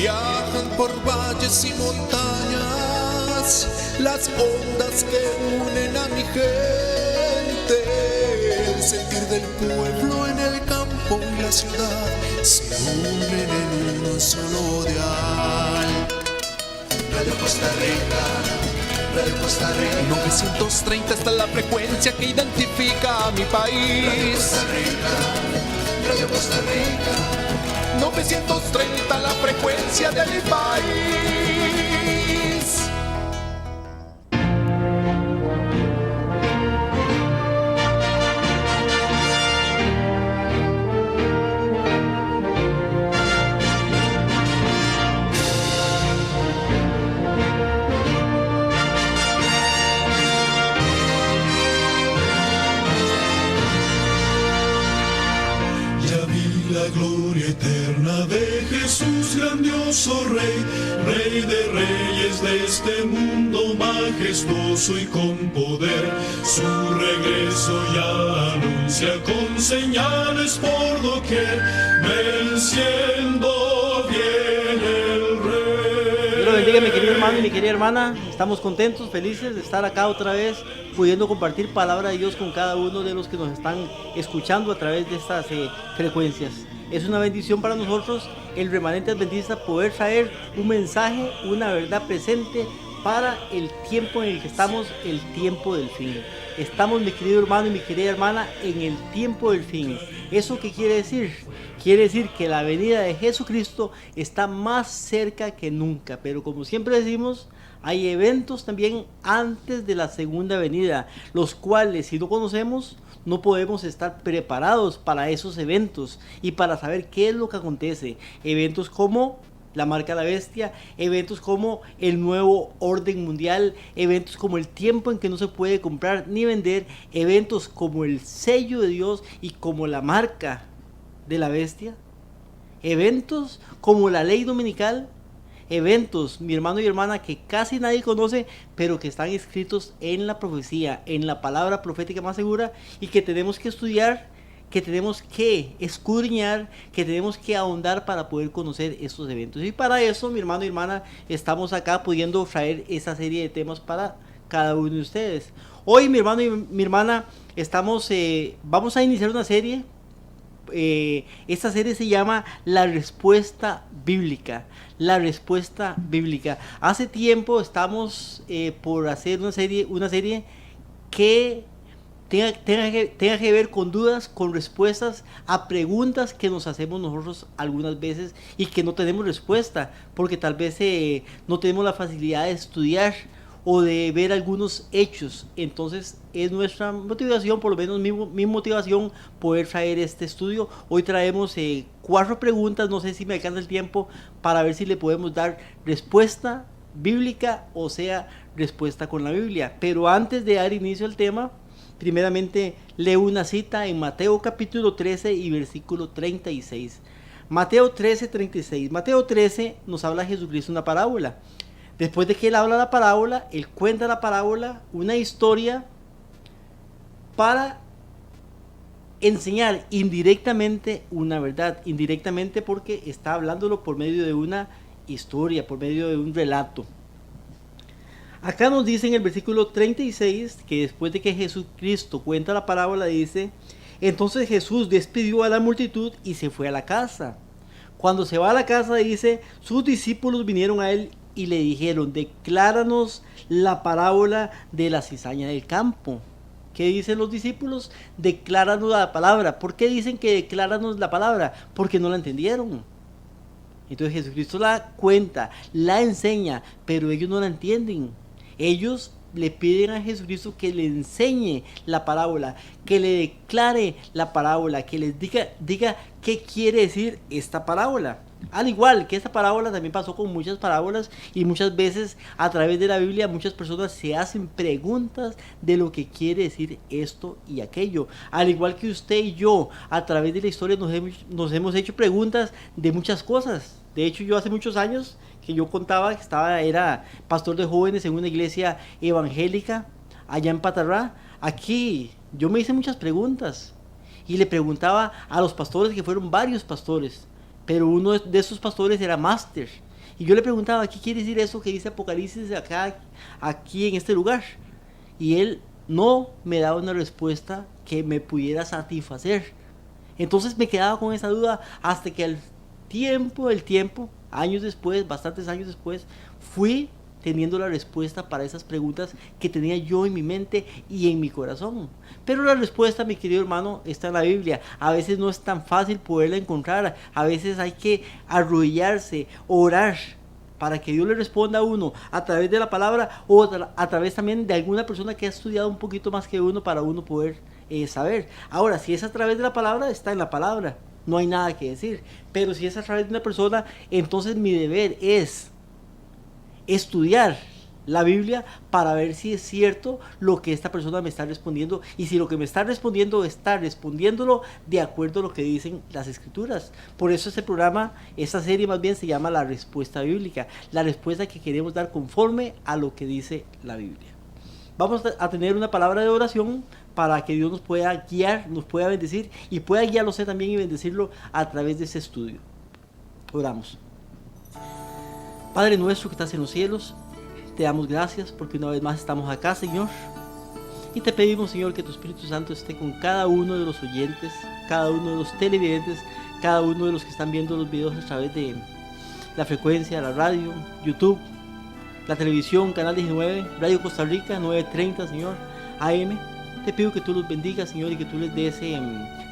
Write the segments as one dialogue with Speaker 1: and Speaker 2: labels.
Speaker 1: Viajan por valles y montañas las ondas que unen a mi gente. El sentir del pueblo en el campo y la ciudad se unen en uno solo dial. Radio Costa Rica, Radio Costa Rica. 930 está la frecuencia que identifica a mi país. Radio Costa Rica, Radio Costa Rica. 930 la frecuencia de mi país.
Speaker 2: La gloria eterna de Jesús, grandioso Rey, Rey de reyes de este mundo majestuoso y con poder. Su regreso ya anuncia con señales por doquier, venciendo viene el Rey.
Speaker 3: Dios lo bendiga, mi querido hermano y mi querida hermana. Estamos contentos, felices de estar acá otra vez, pudiendo compartir palabra de Dios con cada uno de los que nos están escuchando a través de estas frecuencias. Es una bendición para nosotros, el remanente adventista, poder traer un mensaje, una verdad presente para el tiempo en el que estamos, el tiempo del fin. Estamos, mi querido hermano y mi querida hermana, en el tiempo del fin. ¿Eso qué quiere decir? Quiere decir que la venida de Jesucristo está más cerca que nunca. Pero como siempre decimos, hay eventos también antes de la segunda venida, los cuales, si no conocemos, no podemos estar preparados para esos eventos y para saber qué es lo que acontece. Eventos como la marca de la bestia, eventos como el nuevo orden mundial, eventos como el tiempo en que no se puede comprar ni vender, eventos como el sello de Dios y como la marca de la bestia, eventos como la ley dominical, eventos, mi hermano y hermana, que casi nadie conoce, pero que están escritos en la profecía, en la palabra profética más segura, y que tenemos que estudiar, que tenemos que escudriñar, que tenemos que ahondar para poder conocer estos eventos. Y para eso, mi hermano y hermana, estamos acá pudiendo traer esa serie de temas para cada uno de ustedes. Hoy, mi hermano y mi hermana, vamos a iniciar una serie. Esta serie se llama La Respuesta Bíblica. La Respuesta Bíblica. Hace tiempo estamos por hacer una serie que tenga que ver con dudas, con respuestas a preguntas que nos hacemos nosotros algunas veces y que no tenemos respuesta, porque tal vez no tenemos la facilidad de estudiar o de ver algunos hechos. Entonces es nuestra motivación, por lo menos mi motivación, poder traer este estudio. Hoy traemos 4 preguntas, no sé si me alcanza el tiempo para ver si le podemos dar respuesta bíblica, o sea, respuesta con la Biblia. Pero antes de dar inicio al tema, primeramente leo una cita en Mateo capítulo 13 y versículo 36. Mateo 13, 36. Mateo 13 nos habla Jesucristo una parábola. Después de que él habla la parábola, él cuenta la parábola, una historia para enseñar indirectamente una verdad. Indirectamente porque está hablándolo por medio de una historia, por medio de un relato. Acá nos dice en el versículo 36 que después de que Jesucristo cuenta la parábola, dice: entonces Jesús despidió a la multitud y se fue a la casa. Cuando se va a la casa, dice, sus discípulos vinieron a él y le dijeron: decláranos la parábola de la cizaña del campo. ¿Qué dicen los discípulos? Decláranos la palabra. ¿Por qué dicen que decláranos la palabra? Porque no la entendieron. Entonces Jesucristo la cuenta, la enseña, pero ellos no la entienden. Ellos le piden a Jesucristo que le enseñe la parábola, que le declare la parábola, que les diga qué quiere decir esta parábola. Al igual que esta parábola también pasó con muchas parábolas, y muchas veces a través de la Biblia muchas personas se hacen preguntas de lo que quiere decir esto y aquello. Al igual que usted y yo, a través de la historia nos hemos hecho preguntas de muchas cosas. De hecho, yo hace muchos años que yo contaba que era pastor de jóvenes en una iglesia evangélica allá en Patarrá. Aquí yo me hice muchas preguntas y le preguntaba a los pastores, que fueron varios pastores, pero uno de esos pastores era máster, Y yo le preguntaba, ¿qué quiere decir eso que dice Apocalipsis acá, aquí en este lugar? Y él no me daba una respuesta que me pudiera satisfacer. Entonces me quedaba con esa duda hasta que el tiempo, años después, bastantes años después, fui teniendo la respuesta para esas preguntas que tenía yo en mi mente y en mi corazón. Pero la respuesta, mi querido hermano, está en la Biblia. A veces no es tan fácil poderla encontrar. A veces hay que arrodillarse, orar, para que Dios le responda a uno a través de la palabra o a través también de alguna persona que ha estudiado un poquito más que uno para uno poder saber. Ahora, si es a través de la palabra, está en la palabra. No hay nada que decir. Pero si es a través de una persona, entonces mi deber es estudiar la Biblia para ver si es cierto lo que esta persona me está respondiendo y si lo que me está respondiéndolo de acuerdo a lo que dicen las escrituras. Por eso este programa, esta serie más bien se llama La Respuesta Bíblica, la respuesta que queremos dar conforme a lo que dice la Biblia. Vamos a tener una palabra de oración para que Dios nos pueda guiar, nos pueda bendecir y pueda guiarlo usted también y bendecirlo a través de este estudio. Oramos. Padre nuestro que estás en los cielos, te damos gracias porque una vez más estamos acá, Señor. Y te pedimos, Señor, que tu Espíritu Santo esté con cada uno de los oyentes, cada uno de los televidentes, cada uno de los que están viendo los videos a través de la frecuencia, la radio, YouTube, la televisión, Canal 19, Radio Costa Rica, 930, Señor, AM. Te pido que tú los bendigas, Señor, y que tú les des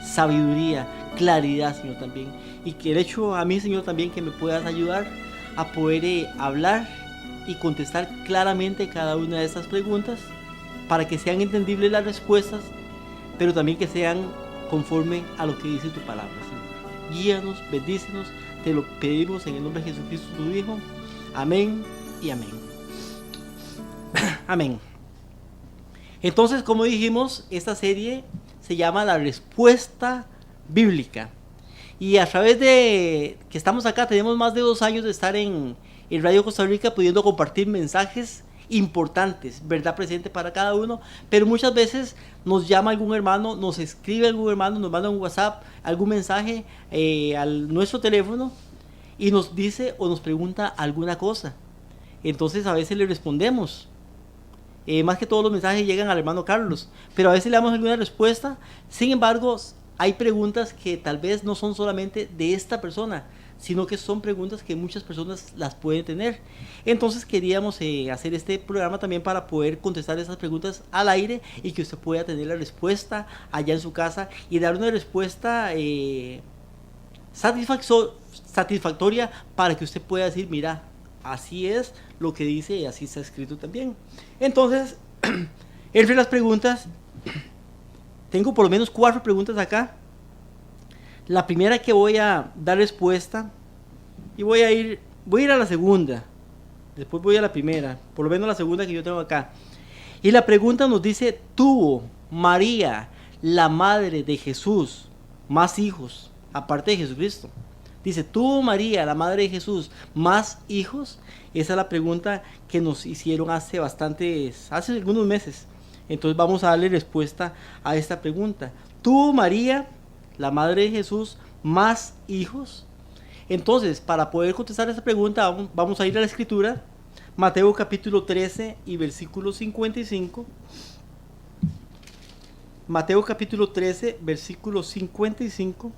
Speaker 3: sabiduría, claridad, Señor, también. Y que el hecho a mí, Señor, también que me puedas ayudar a poder hablar y contestar claramente cada una de estas preguntas para que sean entendibles las respuestas, pero también que sean conforme a lo que dice tu palabra, Señor. Guíanos, bendícenos, te lo pedimos en el nombre de Jesucristo, tu Hijo. Amén y amén. Amén. Entonces, como dijimos, esta serie se llama La Respuesta Bíblica. Y a través de que estamos acá, tenemos más de 2 años de estar en Radio Costa Rica pudiendo compartir mensajes importantes, verdad presente para cada uno, pero muchas veces nos llama algún hermano, nos escribe algún hermano, nos manda un WhatsApp, algún mensaje a nuestro teléfono y nos dice o nos pregunta alguna cosa. Entonces a veces le respondemos. Más que todos los mensajes llegan al hermano Carlos, pero a veces le damos alguna respuesta. Sin embargo, hay preguntas que tal vez no son solamente de esta persona, sino que son preguntas que muchas personas las pueden tener. Entonces queríamos hacer este programa también para poder contestar esas preguntas al aire y que usted pueda tener la respuesta allá en su casa y dar una respuesta satisfactoria para que usted pueda decir, mira, así es lo que dice y así está escrito también. Entonces, entre las preguntas, tengo por lo menos 4 preguntas acá. La primera que voy a dar respuesta, y voy a ir a la segunda, después voy a la primera, por lo menos la segunda que yo tengo acá. Y la pregunta nos dice, ¿tuvo María, la madre de Jesús, más hijos, aparte de Jesucristo? Dice, ¿tuvo María, la madre de Jesús, más hijos? Esa es la pregunta que nos hicieron hace algunos meses. Entonces vamos a darle respuesta a esta pregunta. ¿Tuvo María, la madre de Jesús, más hijos? Entonces, para poder contestar esta pregunta, vamos a ir a la escritura. Mateo capítulo 13 y versículo 55. Mateo capítulo 13, versículo 55.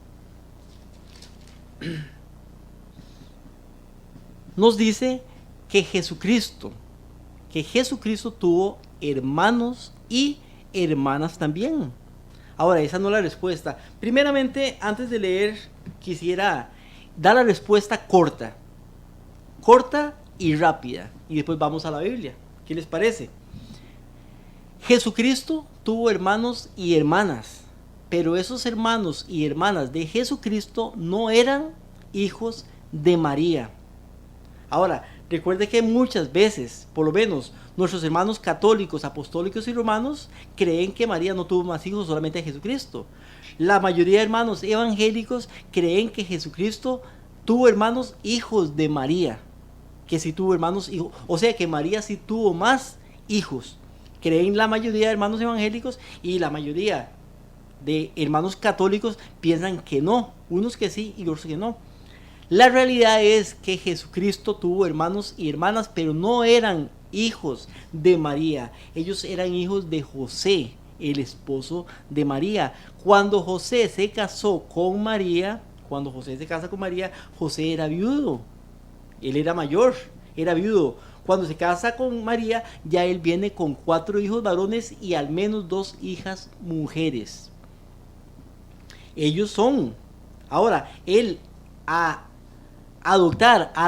Speaker 3: Nos dice que Jesucristo tuvo hermanos y hermanas también. Ahora, esa no es la respuesta. Primeramente, antes de leer, quisiera dar la respuesta corta y rápida. Y después vamos a la Biblia. ¿Qué les parece? Jesucristo tuvo hermanos y hermanas, pero esos hermanos y hermanas de Jesucristo no eran hijos de María. Ahora, recuerde que muchas veces, por lo menos nuestros hermanos católicos, apostólicos y romanos, creen que María no tuvo más hijos, solamente a Jesucristo. La mayoría de hermanos evangélicos creen que Jesucristo tuvo hermanos hijos de María, que sí tuvo hermanos hijos, o sea que María sí tuvo más hijos. Creen la mayoría de hermanos evangélicos y la mayoría de hermanos católicos piensan que no, unos que sí y otros que no. La realidad es que Jesucristo tuvo hermanos y hermanas, pero no eran hijos de María. Ellos eran hijos de José, el esposo de María. Cuando José se casó con María, cuando José se casa con María, José era viudo. Él era mayor, era viudo. Cuando se casa con María, ya él viene con 4 hijos varones y al menos 2 hijas mujeres. Ellos son. Ahora, él al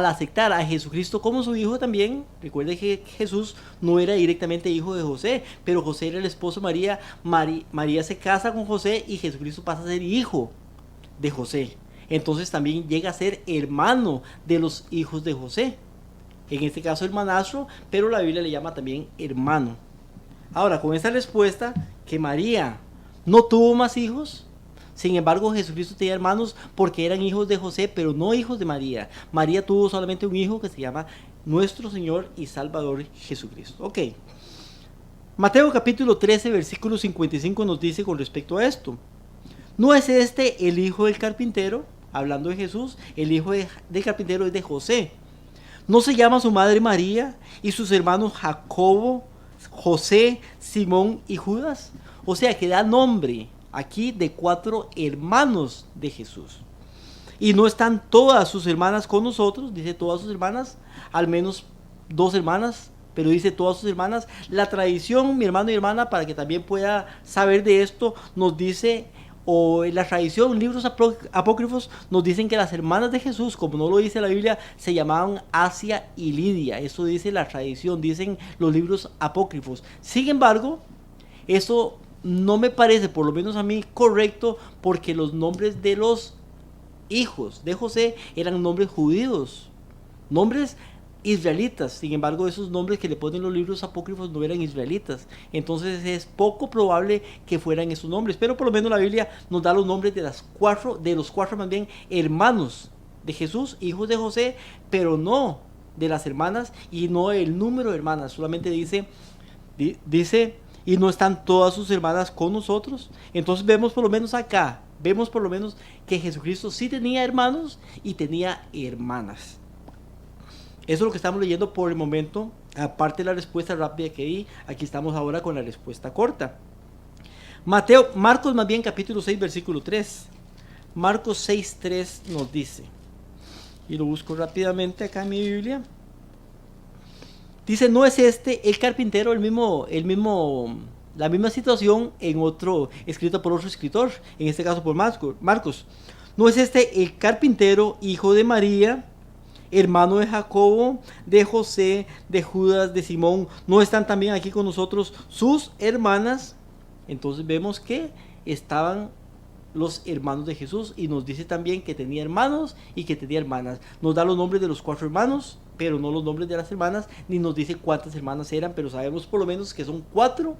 Speaker 3: aceptar a Jesucristo como su hijo también, recuerde que Jesús no era directamente hijo de José, pero José era el esposo de María. María se casa con José y Jesucristo pasa a ser hijo de José. Entonces también llega a ser hermano de los hijos de José. En este caso hermanastro, pero la Biblia le llama también hermano. Ahora, con esta respuesta, que María no tuvo más hijos, sin embargo Jesucristo tenía hermanos porque eran hijos de José, pero no hijos de María. María tuvo solamente un hijo que se llama nuestro Señor y Salvador Jesucristo. Ok. Mateo capítulo 13, versículo 55 nos dice con respecto a esto: ¿no es este el hijo del carpintero? Hablando de Jesús, el hijo del carpintero es de José. ¿No se llama su madre María y sus hermanos Jacobo, José, Simón y Judas? O sea que da nombre aquí de 4 hermanos de Jesús. Y no están todas sus hermanas con nosotros, dice todas sus hermanas, al menos 2 hermanas, pero dice todas sus hermanas. La tradición, mi hermano y hermana, para que también pueda saber de esto, nos dice, o en la tradición, libros apócrifos, nos dicen que las hermanas de Jesús, como no lo dice la Biblia, se llamaban Asia y Lidia. Eso dice la tradición, dicen los libros apócrifos. Sin embargo, eso no me parece, por lo menos a mí, correcto, porque los nombres de los hijos de José eran nombres judíos, nombres israelitas. Sin embargo, esos nombres que le ponen los libros apócrifos no eran israelitas. Entonces es poco probable que fueran esos nombres, pero por lo menos la Biblia nos da los nombres de los cuatro más bien hermanos de Jesús, hijos de José, pero no de las hermanas y no el número de hermanas. Solamente dice y no están todas sus hermanas con nosotros. Entonces vemos por lo menos acá, que Jesucristo sí tenía hermanos y tenía hermanas. Eso es lo que estamos leyendo por el momento. Aparte de la respuesta rápida que di, aquí estamos ahora con la respuesta corta. Marcos más bien capítulo 6 versículo 3. Marcos 6, 3 nos dice, y lo busco rápidamente acá en mi Biblia. Dice, ¿no es este el carpintero? La misma situación en otro, escrito por otro escritor, en este caso por Marcos. ¿No es este el carpintero, hijo de María, hermano de Jacobo, de José, de Judas, de Simón? ¿No están también aquí con nosotros sus hermanas? Entonces vemos que estaban los hermanos de Jesús y nos dice también que tenía hermanos y que tenía hermanas. Nos da los nombres de los 4 hermanos, pero no los nombres de las hermanas, ni nos dice cuántas hermanas eran, pero sabemos por lo menos que son 4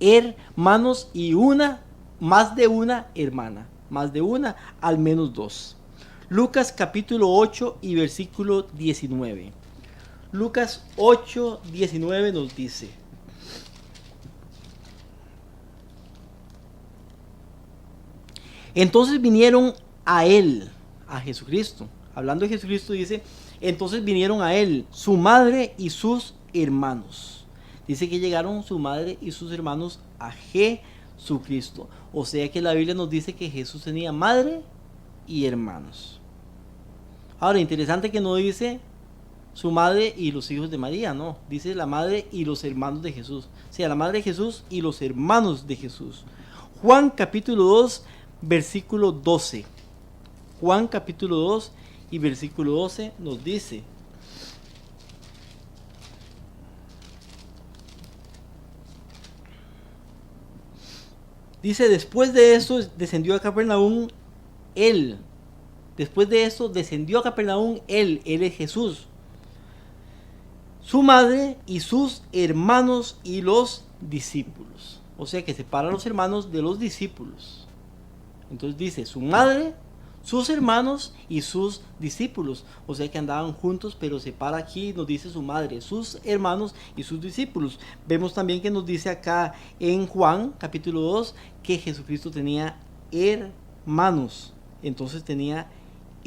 Speaker 3: hermanos y más de una hermana, más de una, al menos 2. Lucas capítulo 8 y versículo 19. Lucas 8, 19 nos dice: entonces vinieron a él, a Jesucristo. Hablando de Jesucristo dice, entonces vinieron a él su madre y sus hermanos. Dice que llegaron su madre y sus hermanos a Jesucristo. O sea que la Biblia nos dice que Jesús tenía madre y hermanos. Ahora, interesante que no dice su madre y los hijos de María, no. Dice la madre y los hermanos de Jesús. O sea, la madre de Jesús y los hermanos de Jesús. Juan capítulo 2, versículo 12. Juan capítulo 2 y versículo 12 nos dice: dice, después de eso descendió a Capernaum él. Después de eso descendió a Capernaum él es Jesús, su madre y sus hermanos y los discípulos. O sea que separa a los hermanos de los discípulos. Entonces dice su madre, sus hermanos y sus discípulos. O sea que andaban juntos, pero separa aquí, nos dice su madre, sus hermanos y sus discípulos. Vemos también que nos dice acá en Juan capítulo 2 que Jesucristo tenía hermanos. Entonces tenía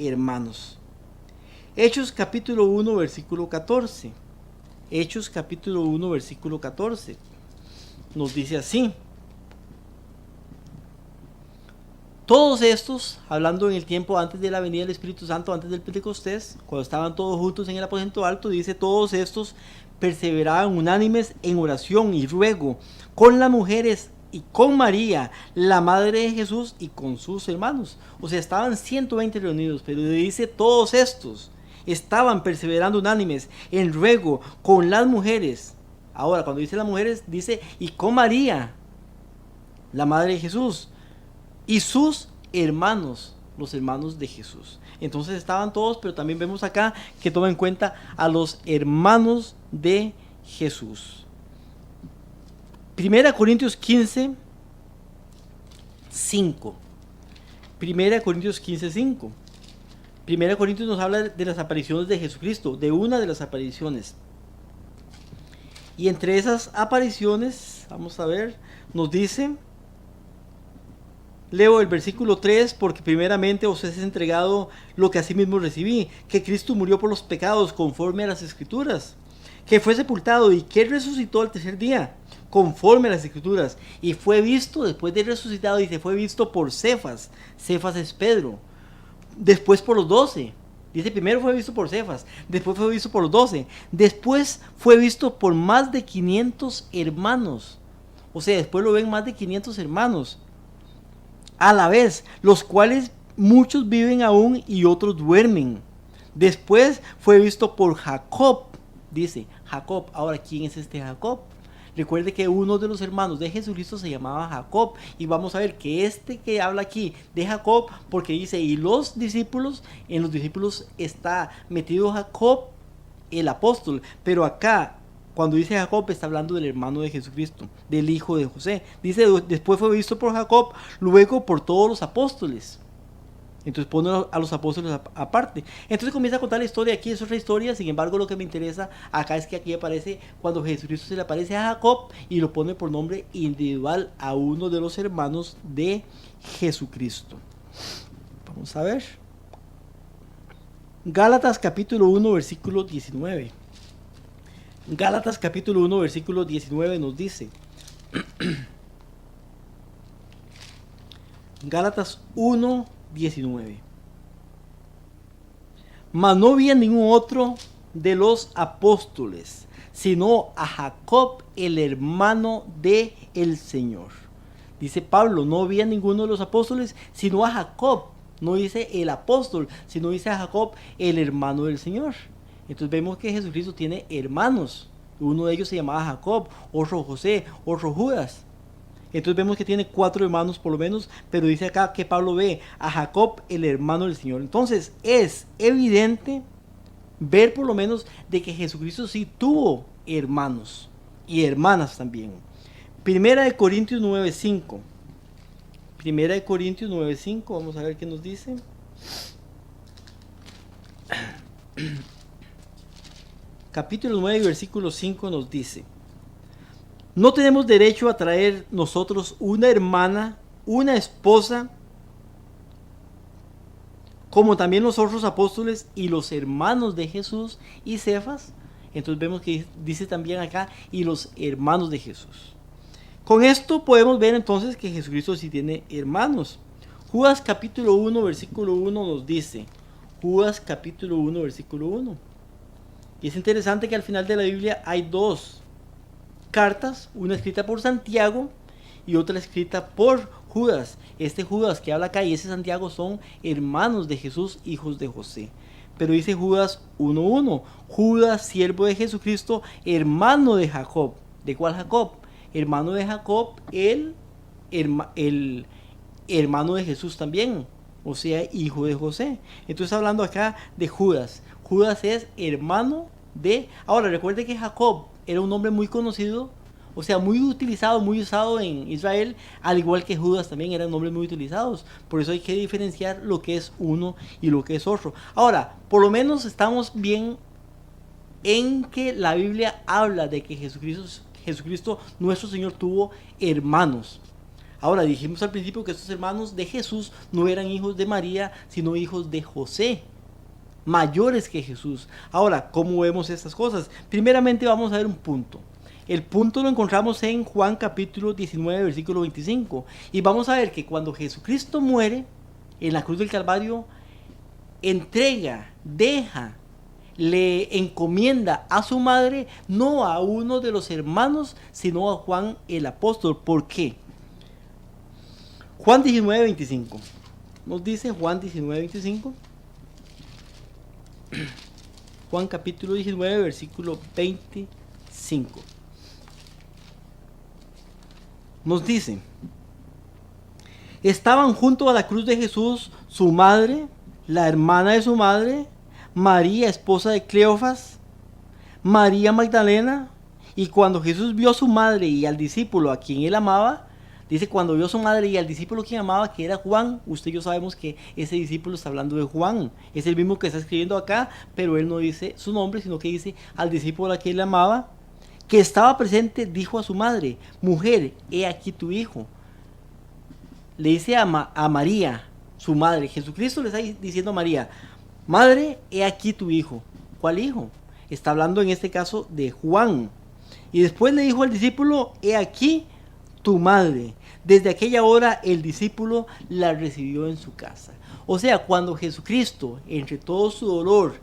Speaker 3: hermanos. Hechos capítulo 1 versículo 14. Hechos capítulo 1 versículo 14. Nos dice así: todos estos, hablando en el tiempo antes de la venida del Espíritu Santo, antes del Pentecostés, cuando estaban todos juntos en el aposento alto, dice: todos estos perseveraban unánimes en oración y ruego con las mujeres y con María, la madre de Jesús, y con sus hermanos. O sea, estaban 120 reunidos, pero dice: todos estos estaban perseverando unánimes en ruego con las mujeres. Ahora, cuando dice las mujeres, dice: y con María, la madre de Jesús, y sus hermanos, los hermanos de Jesús. Entonces estaban todos, pero también vemos acá que toma en cuenta a los hermanos de Jesús. 1 Corintios 15, 5. 1 Corintios 15, 5. 1 Corintios nos habla de las apariciones de Jesucristo, de una de las apariciones. Y entre esas apariciones, vamos a ver, nos dice... Leo el versículo 3: porque primeramente os es entregado lo que asimismo recibí, que Cristo murió por los pecados conforme a las Escrituras, que fue sepultado y que resucitó al tercer día, conforme a las Escrituras, y fue visto después de resucitado, y se fue visto por Cefas. Cefas es Pedro. Después por los 12. Dice: primero fue visto por Cefas, después fue visto por los 12, después fue visto por más de 500 hermanos. O sea, después lo ven más de 500 hermanos a la vez, los cuales muchos viven aún y otros duermen. Después fue visto por Jacob. Dice Jacob. Ahora, ¿quién es este Jacob? Recuerde que uno de los hermanos de Jesucristo se llamaba Jacob, y vamos a ver que este que habla aquí de Jacob, porque dice: y los discípulos, en los discípulos está metido Jacob el apóstol, pero acá cuando dice Jacob está hablando del hermano de Jesucristo, del hijo de José. Dice: después fue visto por Jacob, luego por todos los apóstoles. Entonces pone a los apóstoles aparte. Entonces comienza a contar la historia. Aquí es otra historia. Sin embargo, lo que me interesa acá es que aquí aparece cuando Jesucristo se le aparece a Jacob y lo pone por nombre individual a uno de los hermanos de Jesucristo. Vamos a ver Gálatas capítulo 1 versículo 19. Gálatas capítulo 1 versículo 19 nos dice: Gálatas 1, 19. Mas no había ningún otro de los apóstoles, sino a Jacob, el hermano de el Señor. Dice Pablo: no había ninguno de los apóstoles, sino a Jacob. No dice el apóstol, sino dice a Jacob, el hermano del Señor. Entonces vemos que Jesucristo tiene hermanos. Uno de ellos se llamaba Jacob, otro José, otro Judas. Entonces vemos que tiene 4 hermanos por lo menos, pero dice acá que Pablo ve a Jacob, el hermano del Señor. Entonces es evidente ver por lo menos de que Jesucristo sí tuvo hermanos y hermanas también. Primera de Corintios 9:5. Primera de Corintios 9:5, vamos a ver qué nos dice. Capítulo 9, versículo 5 nos dice: no tenemos derecho a traer nosotros una hermana, una esposa, como también los otros apóstoles y los hermanos de Jesús y Cefas. Entonces vemos que dice también acá: y los hermanos de Jesús. Con esto podemos ver entonces que Jesucristo sí tiene hermanos. Judas capítulo 1 versículo 1 nos dice: Judas capítulo 1 versículo 1. Y es interesante que al final de la Biblia hay 2 cartas, una escrita por Santiago y otra escrita por Judas. Este Judas que habla acá y ese Santiago son hermanos de Jesús, hijos de José. Pero dice Judas 1:1: Judas, siervo de Jesucristo, hermano de Jacob. ¿De cuál Jacob? Hermano de Jacob, el hermano de Jesús también, o sea, hijo de José. Entonces hablando acá de Judas. Judas es hermano de... Ahora recuerde que Jacob era un nombre muy conocido, o sea, muy utilizado, muy usado en Israel, al igual que Judas también eran nombres muy utilizados. Por eso hay que diferenciar lo que es uno y lo que es otro. Ahora, por lo menos estamos bien en que la Biblia habla de que Jesucristo nuestro Señor tuvo hermanos. Ahora, dijimos al principio que estos hermanos de Jesús no eran hijos de María, sino hijos de José, mayores que Jesús. Ahora, ¿cómo vemos estas cosas? Primeramente vamos a ver un punto. El punto lo encontramos en Juan capítulo 19, versículo 25. Y vamos a ver que cuando Jesucristo muere en la cruz del Calvario, entrega, deja, le encomienda a su madre, no a uno de los hermanos, sino a Juan el apóstol. ¿Por qué? Juan 19, 25. Nos dice Juan 19, 25. Juan capítulo 19, versículo 25. Nos dice: estaban junto a la cruz de Jesús su madre, la hermana de su madre, María, esposa de Cleofas, María Magdalena. Y cuando Jesús vio a su madre y al discípulo a quien él amaba, dice, cuando vio a su madre y al discípulo que amaba, que era Juan, usted y yo sabemos que ese discípulo está hablando de Juan, es el mismo que está escribiendo acá, pero él no dice su nombre, sino que dice al discípulo a quien él amaba, que estaba presente, dijo a su madre: mujer, he aquí tu hijo. Le dice a María, su madre. Jesucristo le está diciendo a María: madre, he aquí tu hijo. ¿Cuál hijo? Está hablando en este caso de Juan. Y después le dijo al discípulo: he aquí tu madre. Desde aquella hora el discípulo la recibió en su casa. O sea, cuando Jesucristo, entre todo su dolor,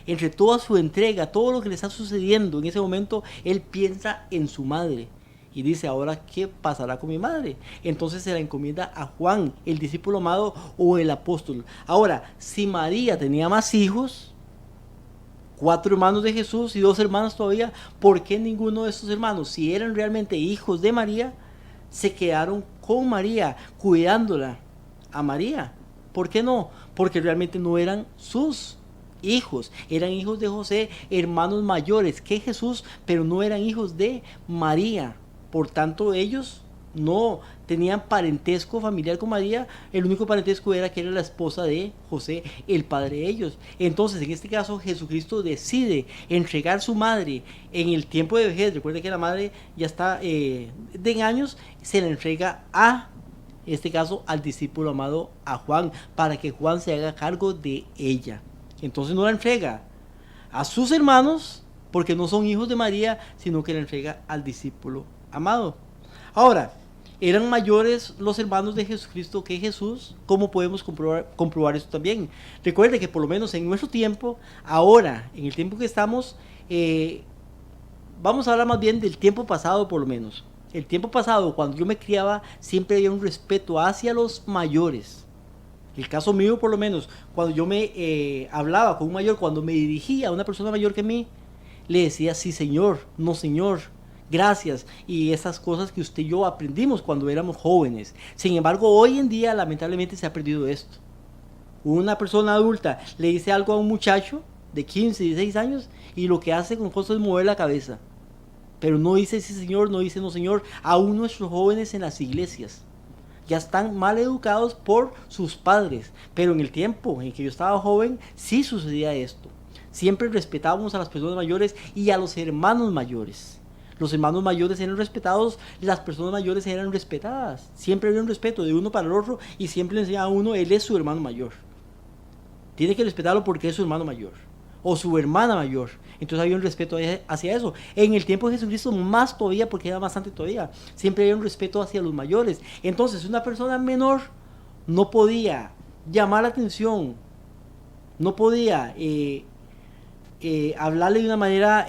Speaker 3: entre toda su entrega, todo lo que le está sucediendo en ese momento, él piensa en su madre y dice: ahora, ¿qué pasará con mi madre? Entonces se la encomienda a Juan, el discípulo amado o el apóstol. Ahora, si María tenía más hijos, 4 hermanos de Jesús y 2 hermanas todavía, ¿por qué ninguno de estos hermanos, si eran realmente hijos de María, se quedaron con María, cuidándola a María? ¿Por qué no? Porque realmente no eran sus hijos, eran hijos de José, hermanos mayores que Jesús, pero no eran hijos de María. Por tanto, ellos no tenían parentesco familiar con María. El único parentesco era que era la esposa de José, el padre de ellos. Entonces, en este caso, Jesucristo decide entregar su madre en el tiempo de vejez. Recuerde que la madre ya está de años, se la entrega en este caso, al discípulo amado, a Juan, para que Juan se haga cargo de ella. Entonces no la entrega a sus hermanos, porque no son hijos de María, sino que la entrega al discípulo amado. Ahora, ¿eran mayores los hermanos de Jesucristo que Jesús? ¿Cómo podemos comprobar esto también? Recuerde que por lo menos en nuestro tiempo, ahora, en el tiempo que estamos, vamos a hablar más bien del tiempo pasado por lo menos. El tiempo pasado, cuando yo me criaba, siempre había un respeto hacia los mayores. El caso mío, por lo menos, cuando yo me hablaba con un mayor, cuando me dirigía a una persona mayor que mí, le decía: sí señor, no señor, gracias, y esas cosas que usted y yo aprendimos cuando éramos jóvenes. Sin embargo, hoy en día lamentablemente se ha perdido esto. Una persona adulta le dice algo a un muchacho de 15, 16 años y lo que hace con cosas es mover la cabeza, pero no dice sí señor, no dice no señor. Aún nuestros jóvenes en las iglesias ya están mal educados por sus padres, pero en el tiempo en que yo estaba joven sí sucedía esto. Siempre respetábamos a las personas mayores y a los hermanos mayores. Los hermanos mayores eran respetados, las personas mayores eran respetadas. Siempre había un respeto de uno para el otro y siempre le enseñaba a uno: él es su hermano mayor. Tiene que respetarlo porque es su hermano mayor o su hermana mayor. Entonces había un respeto hacia eso. En el tiempo de Jesucristo más todavía, porque era bastante todavía. Siempre había un respeto hacia los mayores. Entonces una persona menor no podía llamar la atención, no podía hablarle de una manera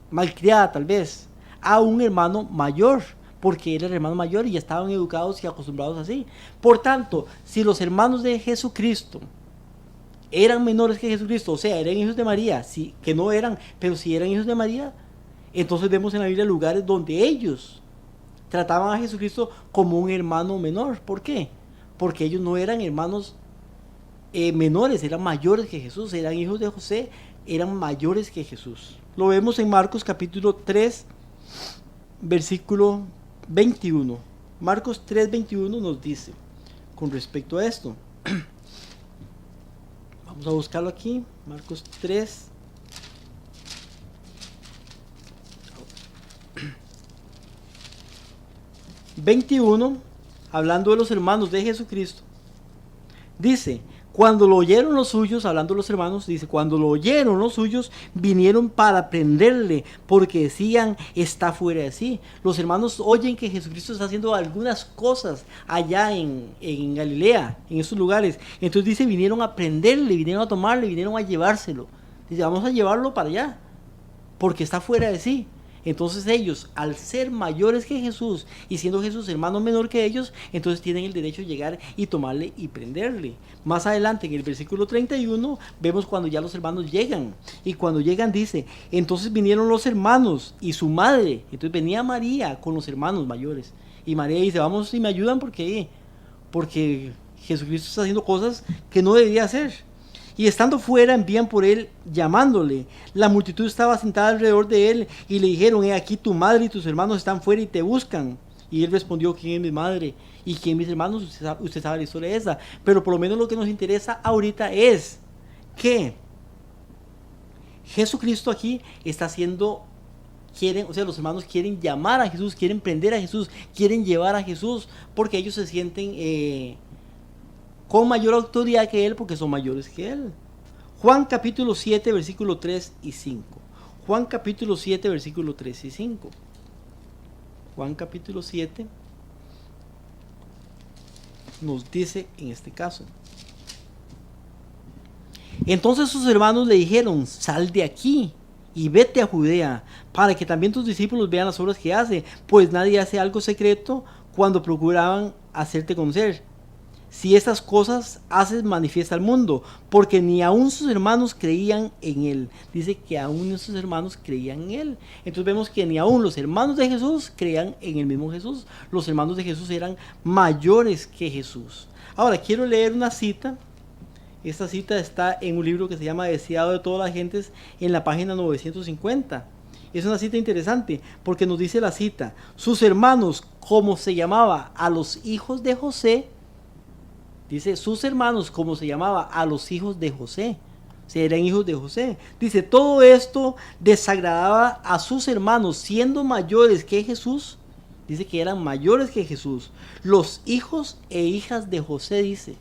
Speaker 3: malcriada tal vez a un hermano mayor, porque era el hermano mayor y ya estaban educados y acostumbrados así. Por tanto, si los hermanos de Jesucristo eran menores que Jesucristo, o sea, eran hijos de María, sí, que no eran, pero si eran hijos de María, entonces vemos en la Biblia lugares donde ellos trataban a Jesucristo como un hermano menor. ¿Por qué? Porque ellos no eran hermanos menores, eran mayores que Jesús, eran hijos de José, eran mayores que Jesús. Lo vemos en Marcos capítulo 3, versículo 21. Marcos 3, 21 nos dice con respecto a esto. Vamos a buscarlo aquí, Marcos 3. ...21... hablando de los hermanos de Jesucristo, dice, cuando lo oyeron los suyos, hablando de los hermanos, dice, cuando lo oyeron los suyos, vinieron para prenderle, porque decían, está fuera de sí. Los hermanos oyen que Jesucristo está haciendo algunas cosas allá en Galilea, en esos lugares. Entonces dice, vinieron a prenderle, vinieron a tomarle, vinieron a llevárselo. Dice, vamos a llevarlo para allá, porque está fuera de sí. Entonces ellos, al ser mayores que Jesús y siendo Jesús hermano menor que ellos, entonces tienen el derecho de llegar y tomarle y prenderle. Más adelante en el versículo 31 vemos cuando ya los hermanos llegan, y cuando llegan dice, entonces vinieron los hermanos y su madre. Entonces venía María con los hermanos mayores, y María dice, vamos y me ayudan porque Jesucristo está haciendo cosas que no debería hacer. Y estando fuera envían por él llamándole. La multitud estaba sentada alrededor de él y le dijeron, he aquí tu madre y tus hermanos están fuera y te buscan. Y él respondió, ¿quién es mi madre? ¿Y quién mis hermanos? Usted sabe la historia esa. Pero por lo menos lo que nos interesa ahorita es que Jesucristo aquí está haciendo, los hermanos quieren llamar a Jesús, quieren prender a Jesús, quieren llevar a Jesús, porque ellos se sienten con mayor autoridad que él, porque son mayores que él. Juan capítulo 7, versículo 3 y 5. Juan capítulo 7, versículo 3 y 5. Juan capítulo 7 nos dice en este caso. Entonces sus hermanos le dijeron, sal de aquí y vete a Judea, para que también tus discípulos vean las obras que hace, pues nadie hace algo secreto cuando procuraban hacerte conocer. Si estas cosas haces, manifiesta al mundo, porque ni aun sus hermanos creían en él. Dice que aún sus hermanos creían en él. Entonces vemos que ni aun los hermanos de Jesús creían en el mismo Jesús. Los hermanos de Jesús eran mayores que Jesús. Ahora quiero leer una cita. Esta cita está en un libro que se llama Deseado de todas las gentes, en la página 950. Es una cita interesante porque nos dice la cita, sus hermanos, como se llamaba a los hijos de José, dice, sus hermanos, como se llamaba a los hijos de José, o sea, eran hijos de José. Dice, todo esto desagradaba a sus hermanos, siendo mayores que Jesús. Dice que eran mayores que Jesús. Los hijos e hijas de José, dice.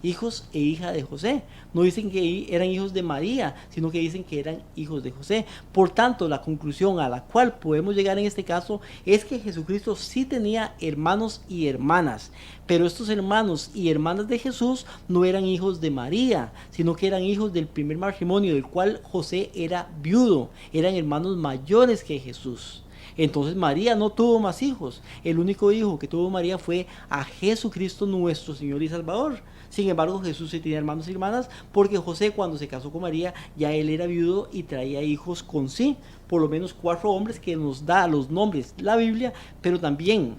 Speaker 3: Hijos e hija de José. No dicen que eran hijos de María, sino que dicen que eran hijos de José. Por tanto, la conclusión a la cual podemos llegar en este caso es que Jesucristo sí tenía hermanos y hermanas, pero estos hermanos y hermanas de Jesús no eran hijos de María, sino que eran hijos del primer matrimonio, del cual José era viudo. Eran hermanos mayores que Jesús. Entonces María no tuvo más hijos. El único hijo que tuvo María fue a Jesucristo nuestro Señor y Salvador. Sin embargo, Jesús sí tenía hermanos y hermanas, porque José, cuando se casó con María, ya él era viudo y traía hijos con sí. Por lo menos 4 hombres que nos da los nombres la Biblia, pero también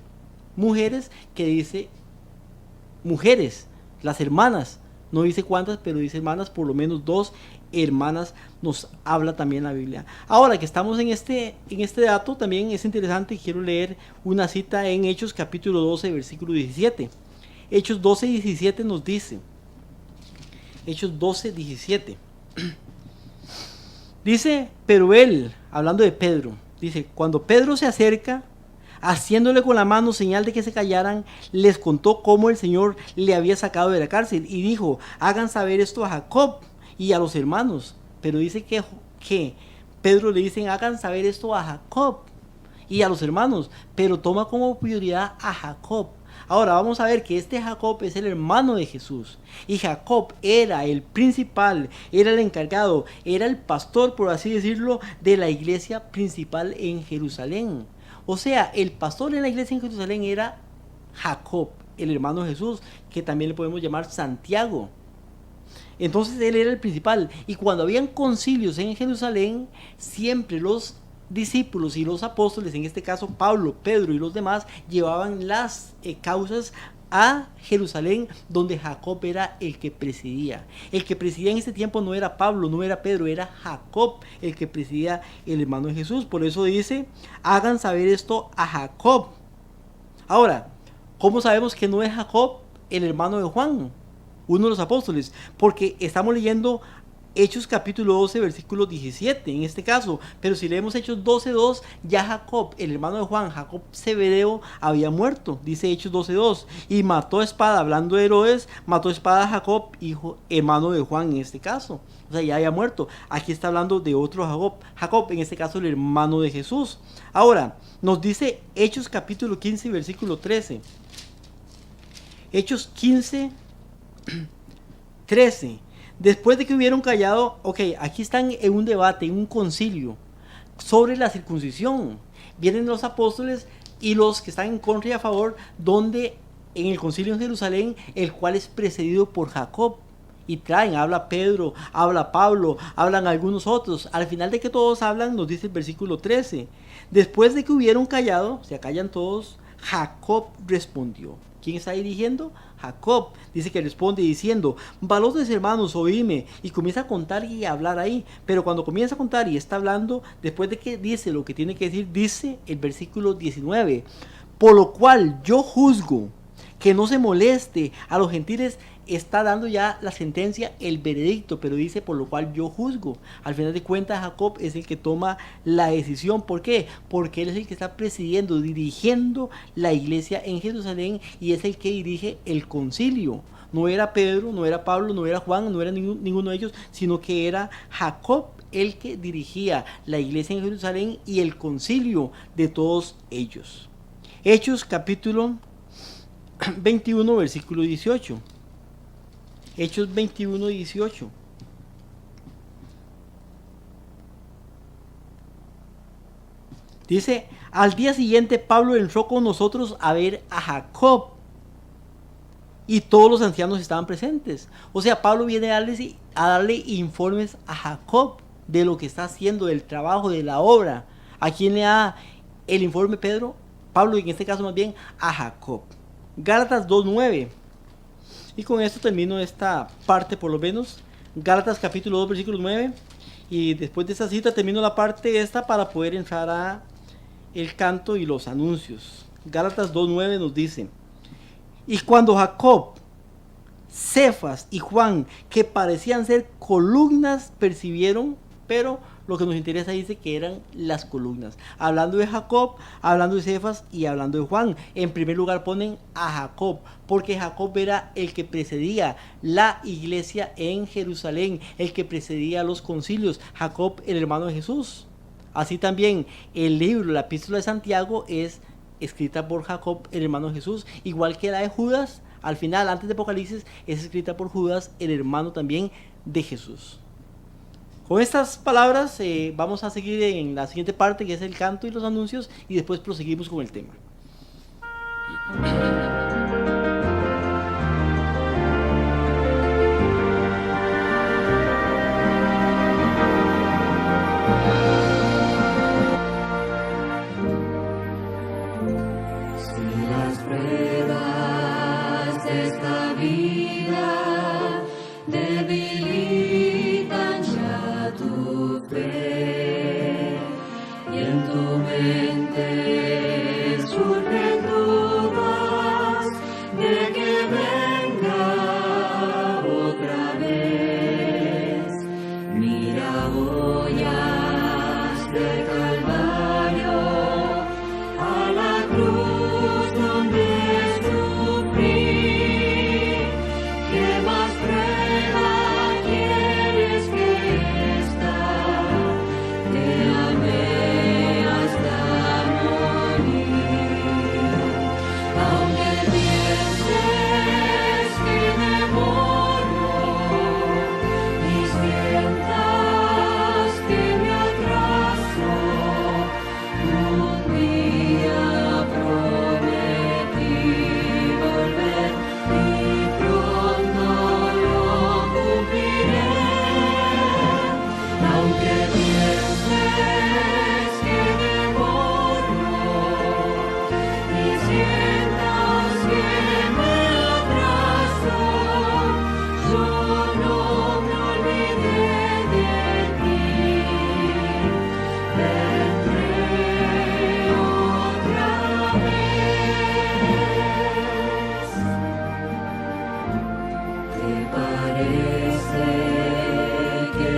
Speaker 3: mujeres que dice mujeres, las hermanas. No dice cuántas, pero dice hermanas, por lo menos 2 hermanas nos habla también la Biblia. Ahora que estamos en este dato, también es interesante, quiero leer una cita en Hechos capítulo 12, versículo 17. Hechos 12, 17 nos dice, Hechos 12, 17. Dice, pero él, hablando de Pedro, dice, cuando Pedro se acerca, haciéndole con la mano señal de que se callaran, les contó cómo el Señor le había sacado de la cárcel y dijo, hagan saber esto a Jacob y a los hermanos. Pero dice que Pedro le dicen, hagan saber esto a Jacob y a los hermanos, pero toma como prioridad a Jacob. Ahora vamos a ver que este Jacob es el hermano de Jesús, y Jacob era el principal, era el encargado, era el pastor, por así decirlo, de la iglesia principal en Jerusalén. O sea, el pastor en la iglesia en Jerusalén era Jacob, el hermano de Jesús, que también le podemos llamar Santiago. Entonces él era el principal, y cuando habían concilios en Jerusalén, siempre los discípulos y los apóstoles, en este caso Pablo, Pedro y los demás, llevaban las causas a Jerusalén, donde Jacob era el que presidía. El que presidía en este tiempo no era Pablo, no era Pedro, era Jacob el que presidía, el hermano de Jesús. Por eso dice, hagan saber esto a Jacob. Ahora, ¿cómo sabemos que no es Jacob el hermano de Juan, uno de los apóstoles? Porque estamos leyendo Hechos capítulo 12, versículo 17 en este caso. Pero si leemos Hechos 12:2, ya Jacob, el hermano de Juan, Jacob Zebedeo, había muerto. Dice Hechos 12:2. Y mató a espada, hablando de Herodes, mató a espada a Jacob, hijo, hermano de Juan en este caso. O sea, ya había muerto. Aquí está hablando de otro Jacob. Jacob, en este caso, el hermano de Jesús. Ahora, nos dice Hechos capítulo 15, versículo 13. Hechos 15, 13. Después de que hubieron callado, aquí están en un debate, en un concilio sobre la circuncisión. Vienen los apóstoles y los que están en contra y a favor, donde en el concilio en Jerusalén, el cual es precedido por Jacob. Y habla Pedro, habla Pablo, hablan algunos otros. Al final de que todos hablan, nos dice el versículo 13. Después de que hubieron callado, se callan todos, Jacob respondió. ¿Quién está dirigiendo? Jacob. Dice que responde diciendo: varones hermanos, oíme. Y comienza a contar y a hablar ahí. Pero cuando comienza a contar y está hablando, después de que dice lo que tiene que decir, dice el versículo 19: por lo cual yo juzgo que no se moleste a los gentiles. Está dando ya la sentencia, el veredicto, pero dice por lo cual yo juzgo. Al final de cuentas, Jacob es el que toma la decisión. ¿Por qué? Porque él es el que está presidiendo, dirigiendo la iglesia en Jerusalén, y es el que dirige el concilio. No era Pedro, no era Pablo, no era Juan, no era ninguno de ellos, sino que era Jacob el que dirigía la iglesia en Jerusalén y el concilio de todos ellos. Hechos capítulo 21, versículo 18. Hechos 21, 18. Dice: al día siguiente Pablo entró con nosotros a ver a Jacob, y todos los ancianos estaban presentes. O sea, Pablo viene a darle informes a Jacob de lo que está haciendo, del trabajo, de la obra. ¿A quién le da el informe Pedro? Pablo, en este caso más bien a Jacob. Gálatas 2:9. Y con esto termino esta parte, por lo menos. Gálatas capítulo 2, versículo 9. Y después de esta cita termino la parte esta para poder entrar a el canto y los anuncios. Gálatas 2:9 nos dice: y cuando Jacob, Cefas y Juan, que parecían ser columnas, percibieron, pero lo que nos interesa dice que eran las columnas. Hablando de Jacob, hablando de Cefas y hablando de Juan. En primer lugar ponen a Jacob, porque Jacob era el que precedía la iglesia en Jerusalén, el que precedía los concilios. Jacob, el hermano de Jesús. Así también el libro, la epístola de Santiago, es escrita por Jacob, el hermano de Jesús. Igual que la de Judas, al final, antes de Apocalipsis, es escrita por Judas, el hermano también de Jesús. Con estas palabras vamos a seguir en la siguiente parte, que es el canto y los anuncios, y después proseguimos con el tema.
Speaker 4: Si las pruebas de esta vida debilitan ya tu fe, y en tu mente surgen dudas de que venga otra vez. Mira huellas de Calvario, a la cruz donde sufrí. ¿Qué más prueba quieres que esta? Te amé hasta morir. Aunque pienses que me muero y sientas que me atraso, un día prometí volver y pronto lo cumpliré. Aunque pienses que me borro y sientas que me atraso, yo no me olvidé de ti. Vendré otra vez. ¿Te parece que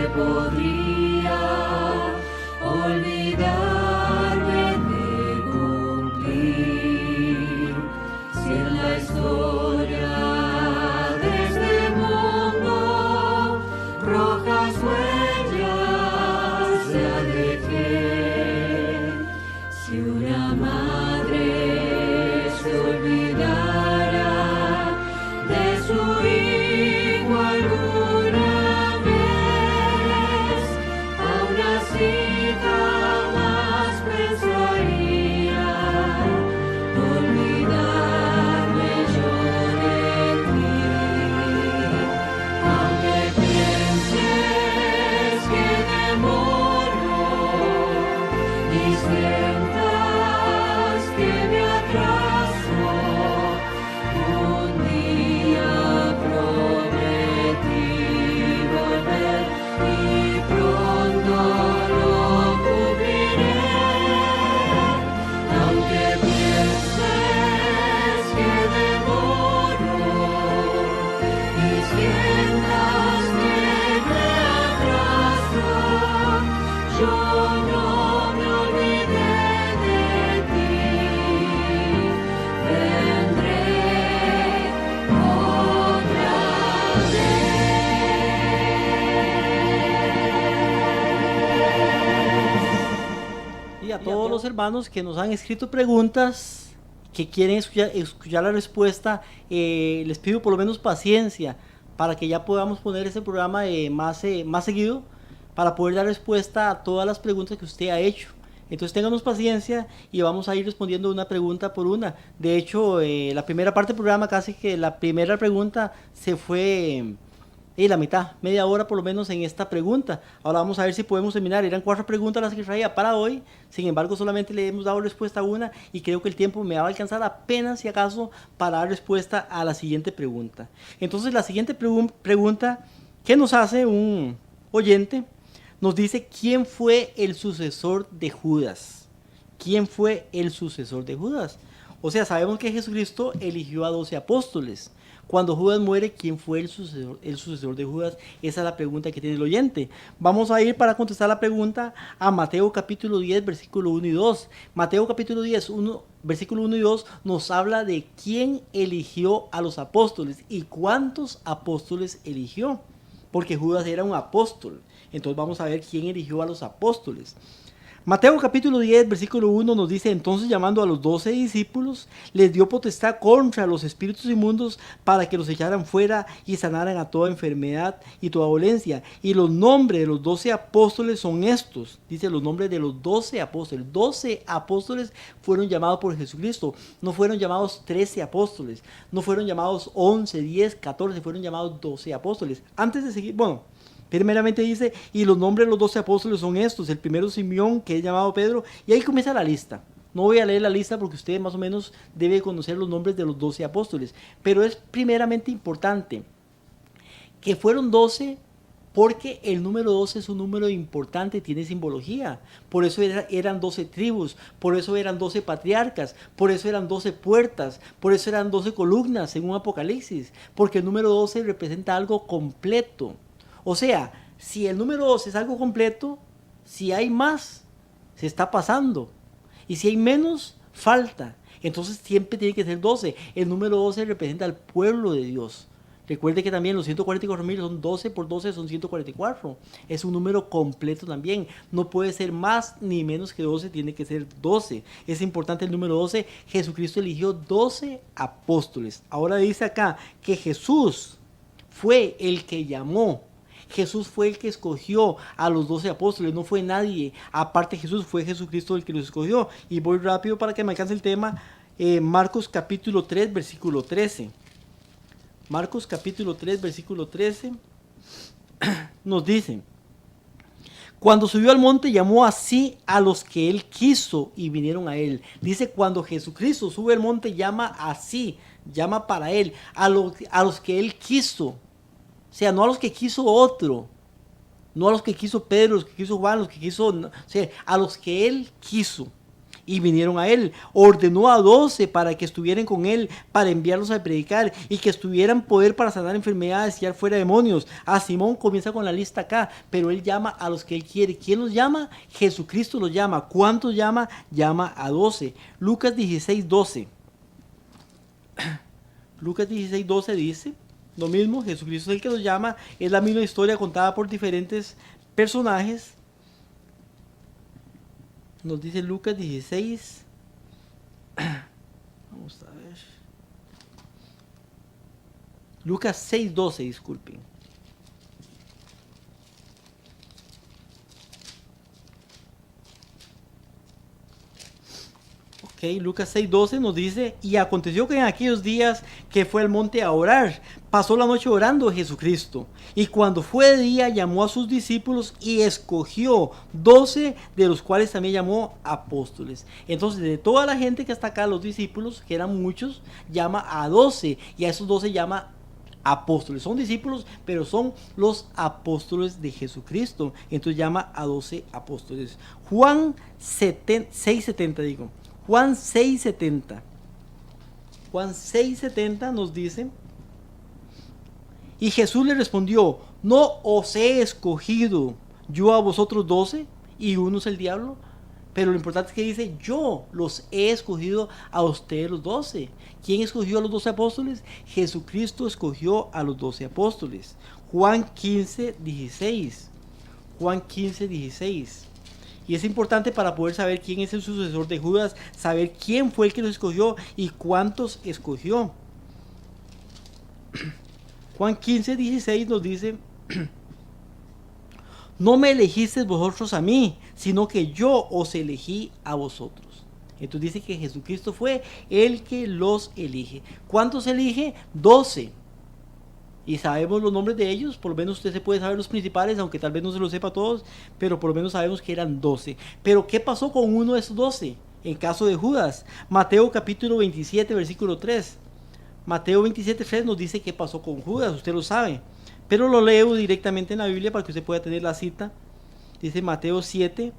Speaker 3: dos hermanos que nos han escrito preguntas que quieren escuchar la respuesta. Les pido por lo menos paciencia para que ya podamos poner ese programa más seguido, para poder dar respuesta a todas las preguntas que usted ha hecho. Entonces ténganos paciencia y vamos a ir respondiendo una pregunta por una. De hecho, la primera parte del programa, casi que la primera pregunta se fue la mitad, media hora por lo menos en esta pregunta. Ahora vamos a ver si podemos terminar. Eran 4 preguntas las que traía para hoy. Sin embargo, solamente le hemos dado respuesta a una y creo que el tiempo me va a alcanzar apenas si acaso para dar respuesta a la siguiente pregunta. Entonces la siguiente pregunta que nos hace un oyente nos dice: ¿quién fue el sucesor de Judas? ¿Quién fue el sucesor de Judas? O sea, sabemos que Jesucristo eligió a 12 apóstoles. Cuando Judas muere, ¿quién fue el sucesor de Judas? Esa es la pregunta que tiene el oyente. Vamos a ir para contestar la pregunta a Mateo capítulo 10, versículo 1 y 2. Mateo capítulo 10, versículo 1 y 2 nos habla de quién eligió a los apóstoles y cuántos apóstoles eligió. Porque Judas era un apóstol. Entonces vamos a ver quién eligió a los apóstoles. Mateo capítulo 10, versículo 1 nos dice: entonces, llamando a los 12 discípulos, les dio potestad contra los espíritus inmundos para que los echaran fuera y sanaran a toda enfermedad y toda dolencia. Y los nombres de los 12 apóstoles son estos. Dice los nombres de los 12 apóstoles. 12 apóstoles fueron llamados por Jesucristo. No fueron llamados 13 apóstoles. No fueron llamados 11, 10, 14. Fueron llamados 12 apóstoles. Antes de seguir, primeramente dice: y los nombres de los 12 apóstoles son estos. El primero, Simeón, que es llamado Pedro. Y ahí comienza la lista. No voy a leer la lista porque usted más o menos debe conocer los nombres de los 12 apóstoles. Pero es primeramente importante que fueron 12 porque el número 12 es un número importante, tiene simbología. Por eso eran 12 tribus, por eso eran 12 patriarcas, por eso eran 12 puertas, por eso eran 12 columnas según Apocalipsis. Porque el número 12 representa algo completo. O sea, si el número 12 es algo completo, si hay más, se está pasando. Y si hay menos, falta. Entonces siempre tiene que ser 12. El número 12 representa al pueblo de Dios. Recuerde que también los 144,000 son 12 por 12, son 144. Es un número completo también. No puede ser más ni menos que 12, tiene que ser 12. Es importante el número 12. Jesucristo eligió 12 apóstoles. Ahora dice acá que Jesús fue el que llamó. Jesús fue el que escogió a los 12 apóstoles, no fue nadie. Aparte de Jesús, fue Jesucristo el que los escogió. Y voy rápido para que me alcance el tema. Marcos capítulo 3, versículo 13. Marcos capítulo 3, versículo 13 nos dice: cuando subió al monte, llamó así a los que él quiso y vinieron a él. Dice, cuando Jesucristo sube al monte, llama así, llama para él, a los que él quiso. O sea, no a los que quiso otro, no a los que quiso Pedro, los que quiso Juan, los que quiso, o sea, a los que él quiso. Y vinieron a él. Ordenó a 12 para que estuvieran con él, para enviarlos a predicar y que estuvieran poder para sanar enfermedades y echar fuera demonios. A Simón comienza con la lista acá, pero él llama a los que él quiere. ¿Quién los llama? Jesucristo los llama. ¿Cuántos llama? Llama a 12. Lucas 16, 12. Lucas 16, 12 dice lo mismo. Jesucristo es el que los llama. Es la misma historia contada por diferentes personajes. Nos dice Lucas 16. Vamos a ver. Lucas 6, 12, disculpen. Lucas 6:12 nos dice: y aconteció que en aquellos días que fue al monte a orar, pasó la noche orando Jesucristo, y cuando fue de día llamó a sus discípulos y escogió 12, de los cuales también llamó apóstoles. Entonces, de toda la gente que está acá, los discípulos, que eran muchos, llama a 12, y a esos 12 llama apóstoles. Son discípulos, pero son los apóstoles de Jesucristo. Entonces llama a 12 apóstoles. Juan 6:70 digo. Juan 6:70. Juan 6:70 nos dice: y Jesús le respondió: ¿no os he escogido yo a vosotros 12 y uno es el diablo? Pero lo importante es que dice: yo los he escogido a ustedes los 12. ¿Quién escogió a los 12 apóstoles? Jesucristo escogió a los 12 apóstoles. Juan 15:16. Juan 15:16. Y es importante para poder saber quién es el sucesor de Judas, saber quién fue el que los escogió y cuántos escogió. Juan 15:16 nos dice: no me elegisteis vosotros a mí, sino que yo os elegí a vosotros. Entonces dice que Jesucristo fue el que los elige. ¿Cuántos elige? 12. Y sabemos los nombres de ellos, por lo menos usted se puede saber los principales, aunque tal vez no se los sepa todos, pero por lo menos sabemos que eran 12. Pero ¿qué pasó con uno de esos 12? En caso de Judas, Mateo capítulo 27, versículo 3. Mateo 27:3 nos dice qué pasó con Judas, usted lo sabe. Pero lo leo directamente en la Biblia para que usted pueda tener la cita. Dice Mateo 7,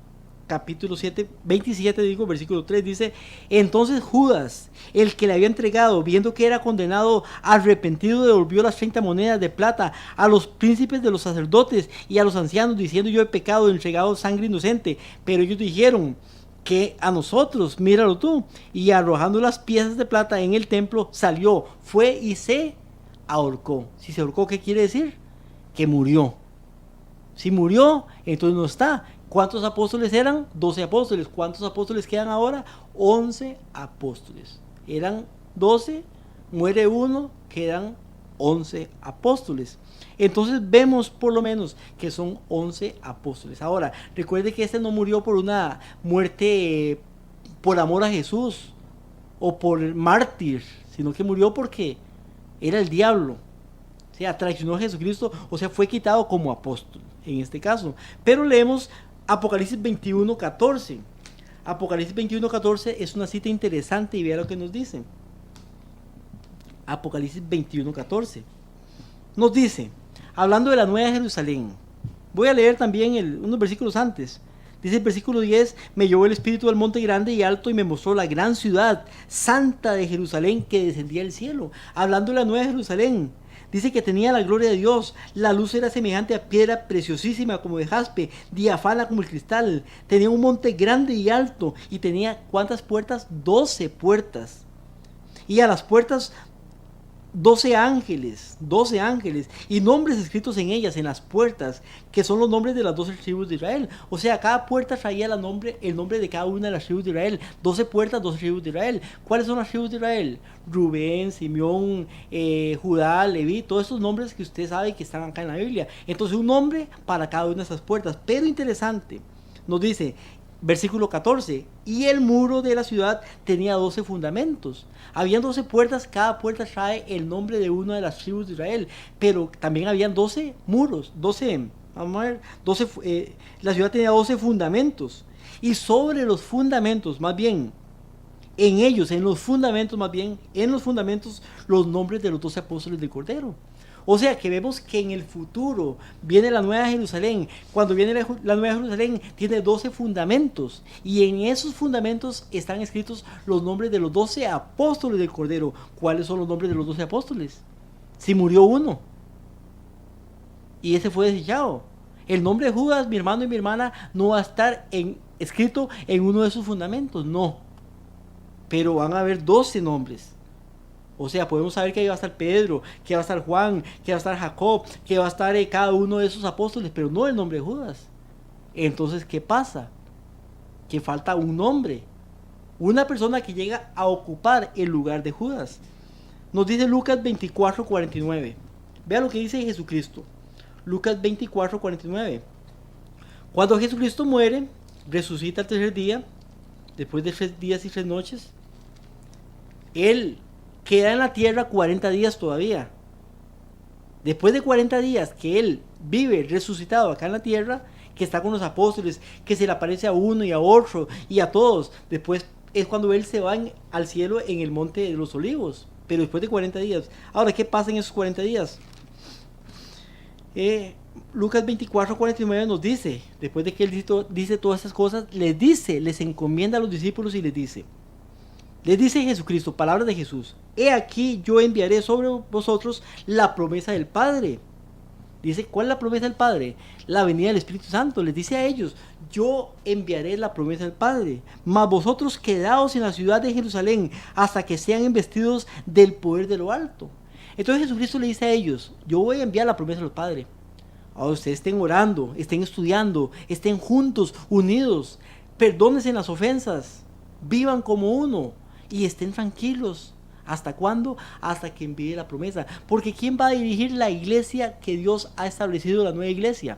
Speaker 3: capítulo 7, 27 versículo 3, dice: entonces Judas, el que le había entregado, viendo que era condenado, arrepentido, devolvió las 30 monedas de plata a los príncipes de los sacerdotes y a los ancianos, diciendo: yo he pecado, he entregado sangre inocente. Pero ellos dijeron: que a nosotros, míralo tú. Y arrojando las piezas de plata en el templo, salió, fue y se ahorcó. Si se ahorcó, ¿qué quiere decir? Que murió. Si murió, entonces no está. ¿Cuántos apóstoles eran? 12 apóstoles. ¿Cuántos apóstoles quedan ahora? 11 apóstoles. Eran 12, muere uno, quedan 11 apóstoles. Entonces vemos por lo menos que son 11 apóstoles. Ahora, recuerde que este no murió por una muerte por amor a Jesús o por mártir, sino que murió porque era el diablo. O sea, traicionó a Jesucristo, o sea, fue quitado como apóstol en este caso. Pero leemos Apocalipsis 21:14. Apocalipsis 21:14 es una cita interesante y vea lo que nos dice. Apocalipsis 21:14 nos dice, hablando de la Nueva Jerusalén, voy a leer también unos versículos antes. Dice el versículo 10: me llevó el Espíritu al monte grande y alto y me mostró la gran ciudad santa de Jerusalén que descendía del cielo. Hablando de la Nueva Jerusalén, dice que tenía la gloria de Dios, la luz era semejante a piedra preciosísima como de jaspe, diafana como el cristal, tenía un monte grande y alto y tenía ¿cuántas puertas? 12 puertas. Y a las puertas 12 ángeles y nombres escritos en ellas, en las puertas, que son los nombres de las 12 tribus de Israel. O sea, cada puerta traía el nombre de cada una de las tribus de Israel. 12 puertas, 12 tribus de Israel. ¿Cuáles son las tribus de Israel? Rubén, Simeón, Judá, Leví, todos esos nombres que usted sabe que están acá en la Biblia. Entonces un nombre para cada una de esas puertas. Pero interesante, nos dice versículo 14, y el muro de la ciudad tenía 12 fundamentos. Habían 12 puertas, cada puerta trae el nombre de una de las tribus de Israel, pero también habían 12 muros, 12, vamos a ver, 12, la ciudad tenía 12 fundamentos, y sobre los fundamentos, más bien, en los fundamentos, los nombres de los 12 apóstoles del Cordero. O sea que vemos que en el futuro viene la Nueva Jerusalén. Cuando viene la Nueva Jerusalén tiene 12 fundamentos. Y en esos fundamentos están escritos los nombres de los 12 apóstoles del Cordero. ¿Cuáles son los nombres de los 12 apóstoles? Si murió uno y ese fue desechado, el nombre de Judas, mi hermano y mi hermana, no va a estar escrito en uno de esos fundamentos. No. Pero van a haber 12 nombres. O sea, podemos saber que ahí va a estar Pedro, que va a estar Juan, que va a estar Jacob, que va a estar cada uno de esos apóstoles, pero no el nombre de Judas. Entonces, ¿qué pasa? Que falta un nombre, una persona que llega a ocupar el lugar de Judas. Nos dice Lucas 24:49. Vea lo que dice Jesucristo. Lucas 24:49. Cuando Jesucristo muere, resucita al tercer día, después de 3 días y 3 noches, Él queda en la tierra 40 días todavía. Después de 40 días que Él vive resucitado acá en la tierra, que está con los apóstoles, que se le aparece a uno y a otro y a todos, después es cuando Él se va al cielo en el monte de los olivos, pero después de 40 días. Ahora, ¿qué pasa en esos 40 días? Lucas 24:49 nos dice, después de que Él dice todas estas cosas, les encomienda a los discípulos y les dice Jesucristo, palabras de Jesús: he aquí yo enviaré sobre vosotros la promesa del Padre. Dice, ¿cuál es la promesa del Padre? La venida del Espíritu Santo. Les dice a ellos, yo enviaré la promesa del Padre, mas vosotros quedaos en la ciudad de Jerusalén hasta que sean investidos del poder de lo alto. Entonces Jesucristo le dice a ellos, yo voy a enviar la promesa del Padre. Ahora ustedes estén orando, estén estudiando, estén juntos, unidos, perdónense en las ofensas, vivan como uno y estén tranquilos. ¿Hasta cuándo? Hasta que envíe la promesa. Porque ¿quién va a dirigir la iglesia que Dios ha establecido, la nueva iglesia?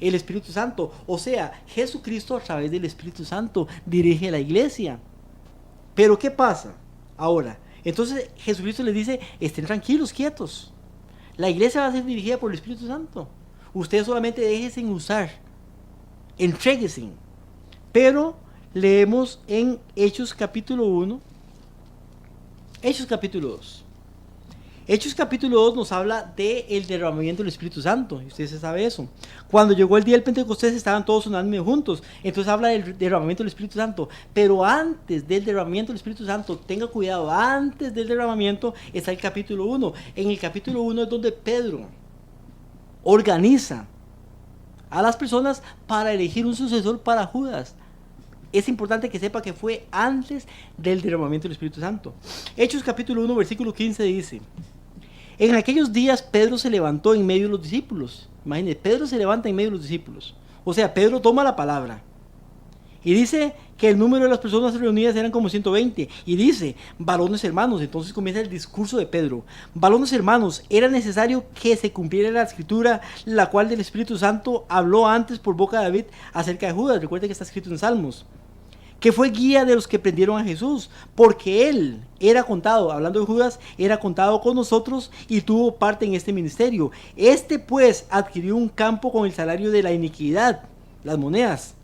Speaker 3: El Espíritu Santo. O sea, Jesucristo a través del Espíritu Santo dirige la iglesia. Pero ¿qué pasa ahora? Entonces Jesucristo les dice, estén tranquilos, quietos. La iglesia va a ser dirigida por el Espíritu Santo. Ustedes solamente déjense usar. Entréguense. Pero leemos en Hechos capítulo 1. Hechos capítulo 2. Hechos capítulo 2 nos habla del derramamiento del Espíritu Santo, y usted se sabe eso. Cuando llegó el día del Pentecostés estaban todos unánimes juntos, entonces habla del derramamiento del Espíritu Santo. Pero antes del derramamiento del Espíritu Santo, tenga cuidado, antes del derramamiento está el capítulo 1. En el capítulo 1 es donde Pedro organiza a las personas para elegir un sucesor para Judas. Es importante que sepa que fue antes del derramamiento del Espíritu Santo. Hechos capítulo 1 versículo 15 dice: en aquellos días Pedro se levantó en medio de los discípulos. Imagínense, Pedro se levanta en medio de los discípulos. O sea, Pedro toma la palabra. Y dice que el número de las personas reunidas eran como 120. Y dice, varones hermanos, entonces comienza el discurso de Pedro. Varones hermanos, era necesario que se cumpliera la escritura, la cual del Espíritu Santo habló antes por boca de David acerca de Judas. Recuerden que está escrito en Salmos. Que fue guía de los que prendieron a Jesús, porque él era contado, hablando de Judas, era contado con nosotros y tuvo parte en este ministerio. Este pues adquirió un campo con el salario de la iniquidad, las monedas.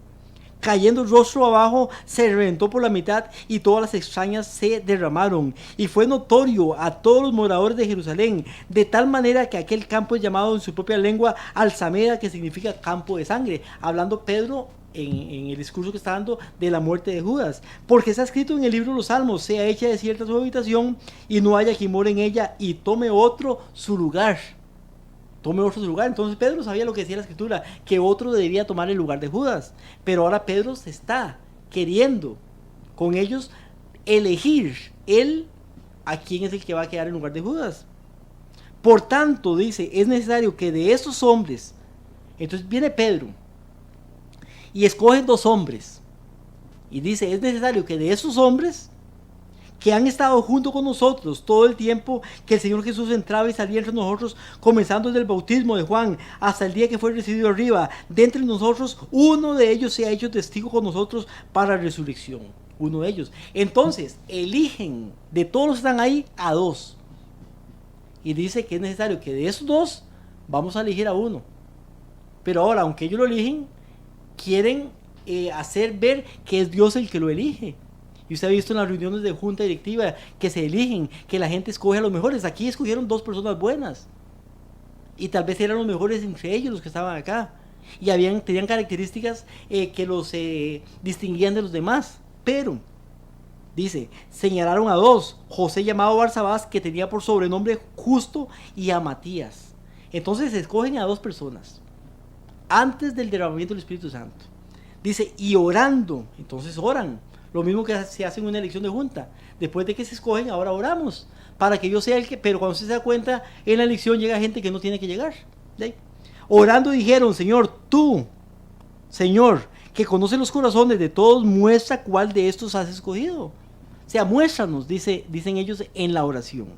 Speaker 3: Cayendo el rostro abajo, se reventó por la mitad y todas las extrañas se derramaron. Y fue notorio a todos los moradores de Jerusalén, de tal manera que aquel campo es llamado en su propia lengua Alzameda, que significa campo de sangre. Hablando Pedro en el discurso que está dando de la muerte de Judas, porque está escrito en el libro de los Salmos: sea hecha desierta su habitación y no haya quien more en ella, y tome otro su lugar. Tome otro su lugar. Entonces Pedro sabía lo que decía la escritura, que otro debía tomar el lugar de Judas. Pero ahora Pedro se está queriendo con ellos elegir él a quién es el que va a quedar en lugar de Judas. Por tanto, dice, es necesario que de estos hombres, entonces viene Pedro y escogen 2 hombres. Y dice, es necesario que de esos hombres que han estado junto con nosotros todo el tiempo que el Señor Jesús entraba y salía entre nosotros, comenzando desde el bautismo de Juan hasta el día que fue recibido arriba, de entre nosotros, uno de ellos sea hecho testigo con nosotros para la resurrección. Uno de ellos. Entonces, eligen de todos los que están ahí a 2. Y dice que es necesario que de esos 2 vamos a elegir a uno. Pero ahora, aunque ellos lo eligen, quieren hacer ver que es Dios el que lo elige. Y usted ha visto en las reuniones de junta directiva que se eligen, que la gente escoge a los mejores. Aquí escogieron 2 personas buenas. Y tal vez eran los mejores entre ellos los que estaban acá. Y tenían características que los distinguían de los demás. Pero, dice, señalaron a 2. José llamado Barsabás, que tenía por sobrenombre Justo, y a Matías. Entonces se escogen a 2 personas antes del derramamiento del Espíritu Santo. Dice, y orando, entonces oran. Lo mismo que se hace en una elección de junta. Después de que se escogen, ahora oramos. Para que yo sea el que... Pero cuando usted se da cuenta, en la elección llega gente que no tiene que llegar. ¿Sí? Orando dijeron, Señor, tú, Señor, que conoce los corazones de todos, muestra cuál de estos has escogido. O sea, muéstranos, dicen ellos en la oración,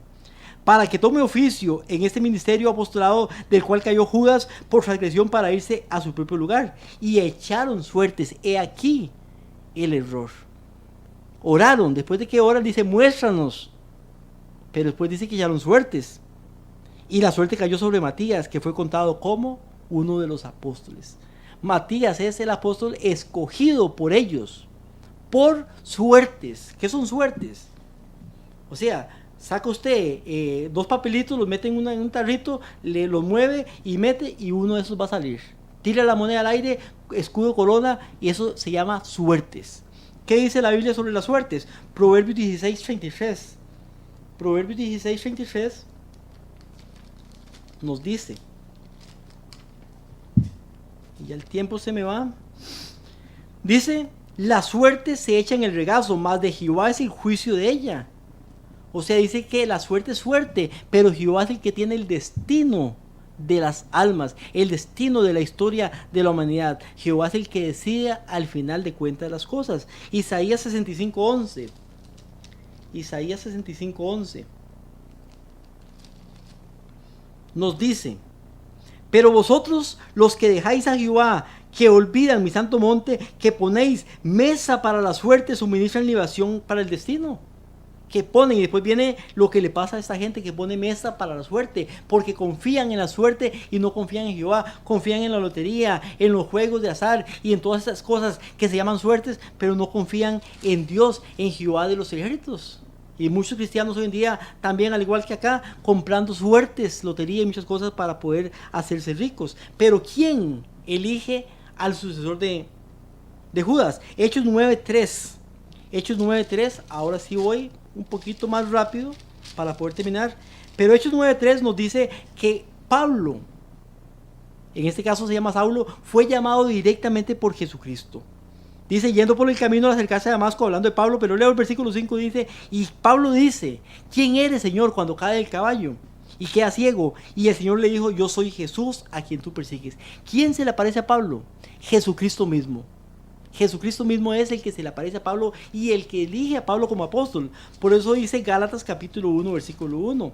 Speaker 3: para que tome oficio en este ministerio apostolado del cual cayó Judas por transgresión para irse a su propio lugar. Y echaron suertes. He aquí el error. Oraron. Después de que oran, dice, muéstranos. Pero después dice que echaron suertes. Y la suerte cayó sobre Matías, que fue contado como uno de los apóstoles. Matías es el apóstol escogido por ellos, por suertes. ¿Qué son suertes? O sea, saca usted 2 papelitos, los mete en un tarrito, los mueve y mete, y uno de esos va a salir. Tira la moneda al aire, escudo, corona, y eso se llama suertes. ¿Qué dice la Biblia sobre las suertes? Proverbios 16:33. Proverbios 16:33 nos dice, y ya el tiempo se me va, dice, la suerte se echa en el regazo, mas de Jehová es el juicio de ella. O sea, dice que la suerte es suerte, pero Jehová es el que tiene el destino de las almas, el destino de la historia de la humanidad. Jehová es el que decide al final de cuentas las cosas. Isaías 65:11. Isaías 65:11 nos dice: pero vosotros, los que dejáis a Jehová, que olvidan mi santo monte, que ponéis mesa para la suerte, suministran libación para el destino. Que ponen, y después viene lo que le pasa a esta gente que pone mesa para la suerte, porque confían en la suerte y no confían en Jehová, confían en la lotería, en los juegos de azar y en todas esas cosas que se llaman suertes, pero no confían en Dios, en Jehová de los ejércitos. Y muchos cristianos hoy en día también, al igual que acá, comprando suertes, lotería y muchas cosas para poder hacerse ricos. Pero ¿quién elige al sucesor de Judas? Hechos 9:3. Hechos 9:3, ahora sí voy un poquito más rápido para poder terminar. Pero Hechos 9:3 nos dice que Pablo, en este caso se llama Saulo, fue llamado directamente por Jesucristo. Dice, yendo por el camino al acercarse a Damasco, hablando de Pablo, pero leo el versículo 5, dice, y Pablo dice: ¿quién eres, Señor?, cuando cae del caballo y queda ciego. Y el Señor le dijo: yo soy Jesús a quien tú persigues. ¿Quién se le aparece a Pablo? Jesucristo mismo. Jesucristo mismo es el que se le aparece a Pablo y el que elige a Pablo como apóstol. Por eso dice Gálatas capítulo 1, versículo 1.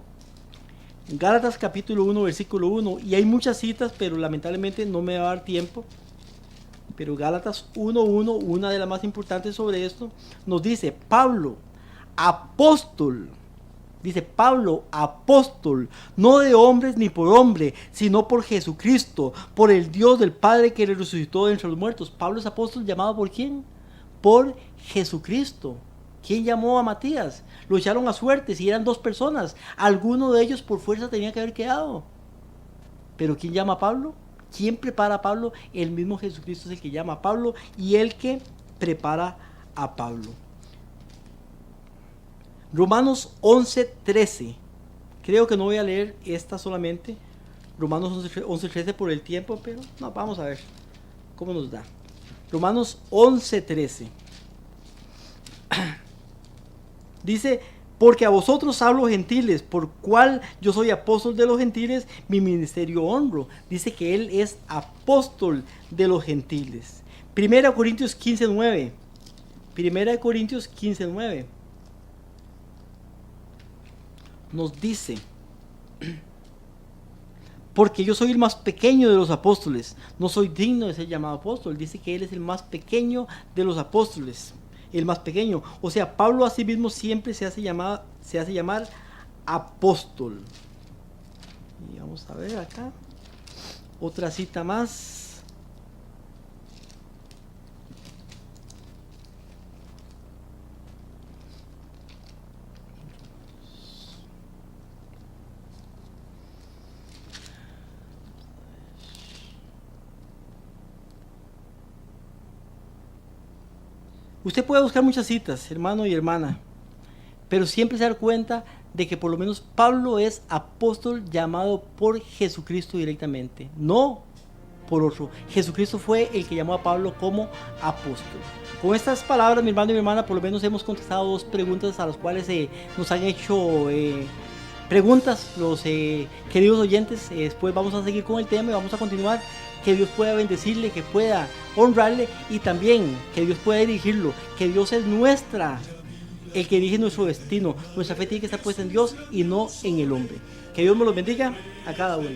Speaker 3: Gálatas capítulo 1, versículo 1. Y hay muchas citas, pero lamentablemente no me va a dar tiempo. Pero Gálatas 1:1, una de las más importantes sobre esto, nos dice: Pablo, apóstol. Dice Pablo, apóstol, no de hombres ni por hombre, sino por Jesucristo, por el Dios del Padre que le resucitó de entre los muertos. Pablo es apóstol, ¿llamado por quién? Por Jesucristo. ¿Quién llamó a Matías? Lo echaron a suerte, si eran 2 personas. Alguno de ellos por fuerza tenía que haber quedado. ¿Pero quién llama a Pablo? ¿Quién prepara a Pablo? El mismo Jesucristo es el que llama a Pablo y el que prepara a Pablo. Romanos 11:13. Creo que no voy a leer esta solamente. Romanos 11:13 por el tiempo, pero no, vamos a ver cómo nos da. Romanos 11:13. Dice: porque a vosotros hablo, gentiles, por cual yo soy apóstol de los gentiles, mi ministerio honro. Dice que él es apóstol de los gentiles. 1 Corintios 15:9. 1 Corintios 15:9. Nos dice: porque yo soy el más pequeño de los apóstoles, no soy digno de ser llamado apóstol. Dice que él es el más pequeño de los apóstoles, el más pequeño. O sea, Pablo a sí mismo siempre se hace llamar apóstol. Y vamos a ver acá otra cita más. Usted puede buscar muchas citas, hermano y hermana, pero siempre se da cuenta de que por lo menos Pablo es apóstol llamado por Jesucristo directamente, no por otro. Jesucristo fue el que llamó a Pablo como apóstol. Con estas palabras, mi hermano y mi hermana, por lo menos hemos contestado 2 preguntas a las cuales nos han hecho preguntas los queridos oyentes. Después vamos a seguir con el tema y vamos a continuar. Que Dios pueda bendecirle, que pueda honrarle y también que Dios pueda dirigirlo, que Dios es el que dirige nuestro destino. Nuestra fe tiene que estar puesta en Dios y no en el hombre. Que Dios me los bendiga a cada uno.